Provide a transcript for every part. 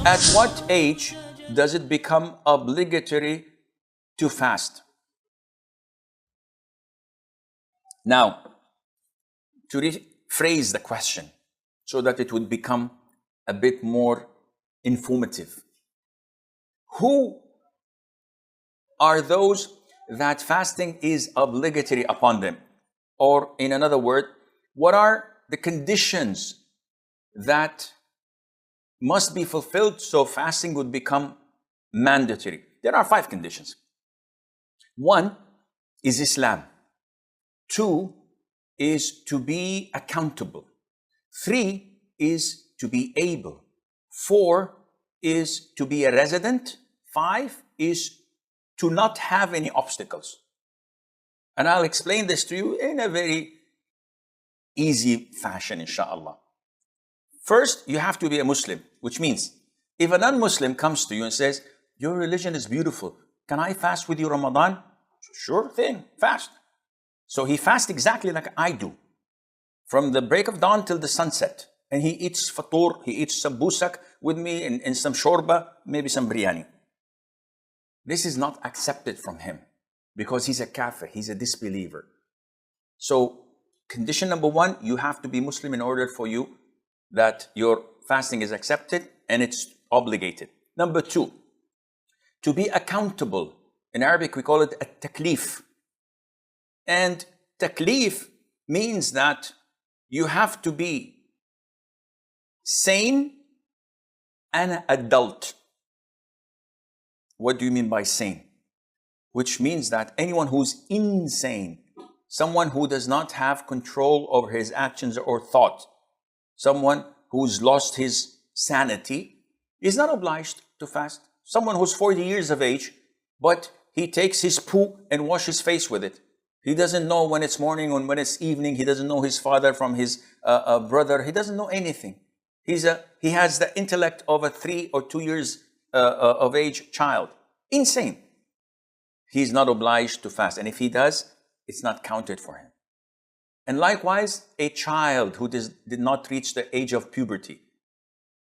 At what age does it become obligatory to fast? Now, to rephrase the question so that it would become a bit more informative. Who are those that fasting is obligatory upon them? Or in another word, what are the conditions that must be fulfilled so fasting would become mandatory? There are 5 conditions. 1 is Islam. 2 is to be accountable. 3 is to be able. 4 is to be a resident. 5 is to not have any obstacles. And I'll explain this to you in a very easy fashion, inshallah. First, you have to be a Muslim, which means if a non-Muslim comes to you and says, your religion is beautiful, can I fast with you Ramadan? Sure thing, fast. So he fasts exactly like I do, from the break of dawn till the sunset. And he eats fatur, he eats some busak with me and some shorba, maybe some biryani. This is not accepted from him because he's a kafir, he's a disbeliever. So condition number 1, you have to be Muslim in order for you that your fasting is accepted and it's obligated. Number 2, to be accountable. In Arabic, we call it a taklif. And taklif means that you have to be sane and adult. What do you mean by sane? Which means that anyone who's insane, someone who does not have control over his actions or thought, someone who's lost his sanity, is not obliged to fast. Someone who's 40 years of age, but he takes his poo and washes his face with it. He doesn't know when it's morning and when it's evening. He doesn't know his father from his brother. He doesn't know anything. He has the intellect of a 3 or 2 years of age child. Insane. He's not obliged to fast. And if he does, it's not counted for him. And likewise, a child who did not reach the age of puberty.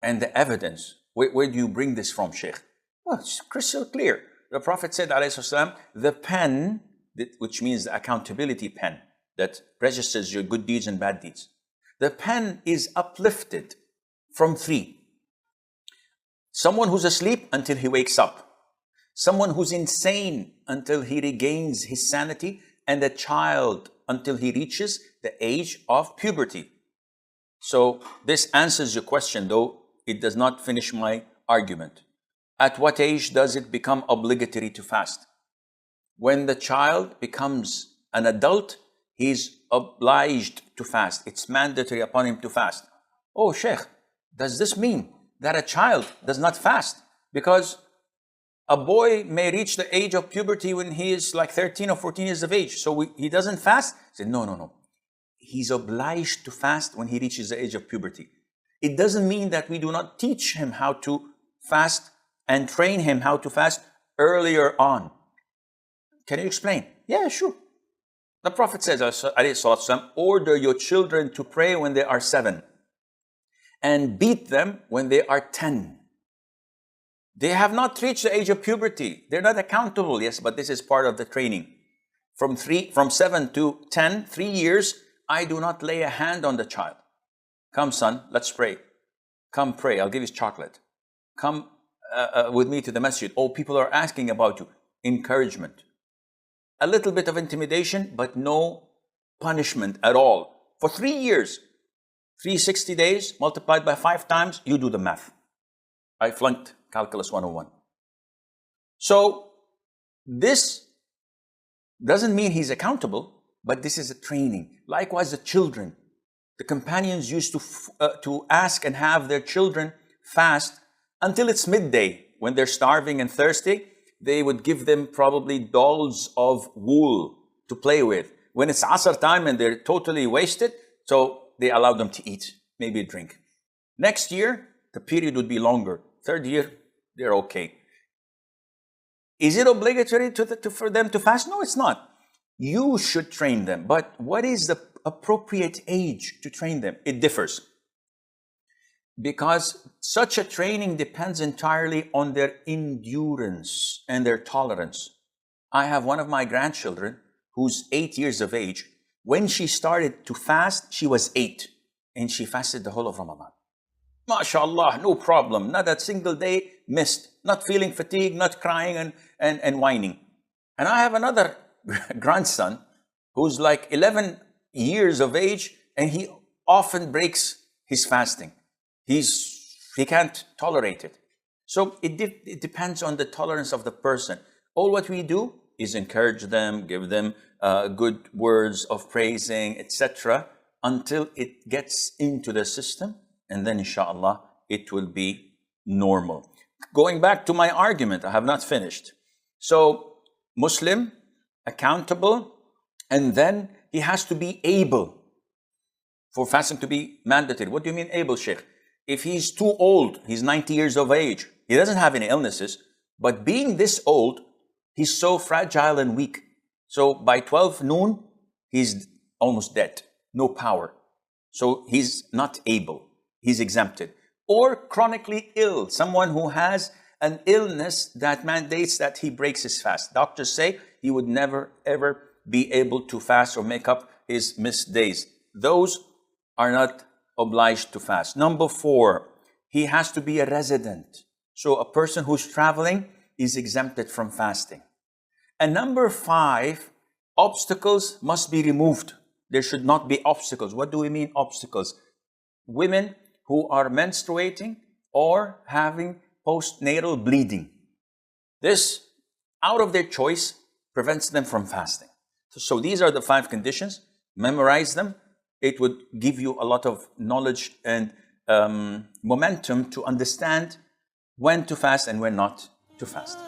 And the evidence, where do you bring this from, Sheikh? Well, it's crystal clear. The Prophet said, ﷺ, the pen, which means the accountability pen, that registers your good deeds and bad deeds. The pen is uplifted from 3. Someone who's asleep until he wakes up. Someone who's insane until he regains his sanity. And a child until he reaches the age of puberty. So this answers your question, though it does not finish my argument. At what age does it become obligatory to fast? When the child becomes an adult, he's obliged to fast. It's mandatory upon him to fast. Oh, Sheikh, does this mean that a child does not fast? Because a boy may reach the age of puberty when he is like 13 or 14 years of age. So he doesn't fast? I said, no. He's obliged to fast when he reaches the age of puberty. It doesn't mean that we do not teach him how to fast and train him how to fast earlier on. Can you explain? Yeah, sure. The Prophet says, ﷺ, order your children to pray when they are 7 and beat them when they are 10. They have not reached the age of puberty. They're not accountable. Yes, but this is part of the training. From 7 to 10, 3 years, I do not lay a hand on the child. Come, son, let's pray. Come pray. I'll give you chocolate. Come with me to the masjid. Oh, people are asking about you. Encouragement. A little bit of intimidation, but no punishment at all. For 3 years, 360 days multiplied by 5 times, you do the math. I flunked Calculus 101. So this doesn't mean he's accountable, but this is a training. Likewise, the children. The companions used to ask and have their children fast until it's midday. When they're starving and thirsty, they would give them probably dolls of wool to play with. When it's Asr time and they're totally wasted, so they allowed them to eat, maybe a drink. Next year, the period would be longer. 3rd year, they're okay. Is it obligatory for them to fast? No, it's not. You should train them. But what is the appropriate age to train them? It differs. because such a training depends entirely on their endurance and their tolerance. I have one of my grandchildren who's 8 years of age. When she started to fast, she was 8, and she fasted the whole of Ramadan. MashaAllah, no problem. Not a single day missed. Not feeling fatigue, not crying and whining. And I have another grandson who's like 11 years of age, and he often breaks his fasting. He can't tolerate it. So it depends on the tolerance of the person. All what we do is encourage them, give them good words of praising, etc., until it gets into the system, and then inshallah it will be normal. Going back to my argument, I have not finished. So Muslim, accountable, and then he has to be able for fasting to be mandatory. What do you mean able, Sheikh? If he's too old, he's 90 years of age, he doesn't have any illnesses, but being this old, he's so fragile and weak. So by 12 noon, he's almost dead, no power. So he's not able, he's exempted. Or chronically ill, someone who has an illness that mandates that he breaks his fast. Doctors say he would never ever be able to fast or make up his missed days. Those are not obliged to fast. Number 4, he has to be a resident. So a person who's traveling is exempted from fasting. And number 5, obstacles must be removed. There should not be obstacles. What do we mean obstacles? Women who are menstruating or having postnatal bleeding. This, out of their choice, prevents them from fasting. So these are the 5 conditions. Memorize them. It would give you a lot of knowledge and momentum to understand when to fast and when not to fast.